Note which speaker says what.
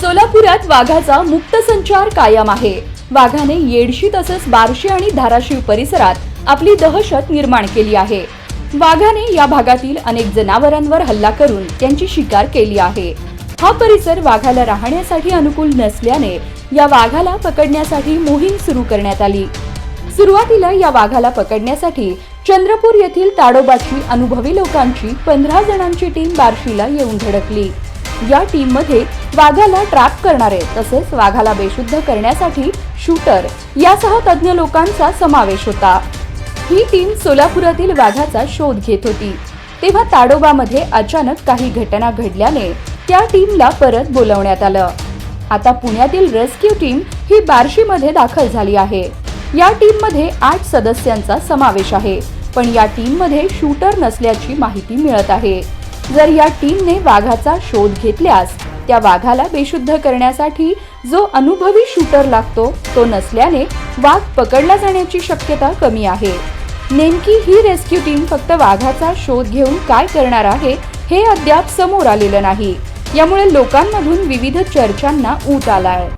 Speaker 1: सोलापुरात वाघाचा मुक्त संचार कायम आहे। वाघाने येडशी तसेच बार्शी आणि धाराशिव परिसरात आपली दहशत निर्माण केली आहे। वाघाने या भागातील अनेक जनावरांवर हल्ला करून त्यांची शिकार केली आहे। हा परिसर वाघाला राहण्यासाठी अनुकूल नसल्याने या वाघाला पकडण्यासाठी मोहीम सुरू करण्यात आली। सुरुवातीला या वाघाला पकडण्यासाठी चंद्रपूर येथील ताडोबाची अनुभवी लोकांची 15 जणांची टीम बार्शीला येऊन धडकली। या टीम मध्ये वाघाला ट्रॅप करणारे तसेच वाघाला बेशुद्ध करण्यासाठी शूटर यासह तज्ञ लोकांचा समावेश होता। ही टीम सोलापुरातील वाघाचा शोध घेत होती तेव्हा ताडोबामध्ये अचानक काही घटना घडल्याने त्या टीमला परत बोलवण्यात आलं। आता पुण्यातील रेस्क्यू टीम ही बार्शीमध्ये दाखल झाली आहे। या टीम मध्ये 8 सदस्यांचा समावेश आहे, पण या टीम मध्ये शूटर नसल्याची माहिती मिळत आहे। जर या टीमने वाघाचा शोध घेतल्यास त्या वाघाला बेशुद्ध करण्यासाठी जो अनुभवी शूटर लागतो तो नसल्याने वाघ पकडला जाण्याची शक्यता कमी आहे। नेमकी ही रेस्क्यू टीम फक्त वाघाचा शोध घेऊन काय करणार आहे हे अद्याप समोर आलेलं नाही। यामुळे लोकांमधून विविध चर्चांना ऊत आलाय।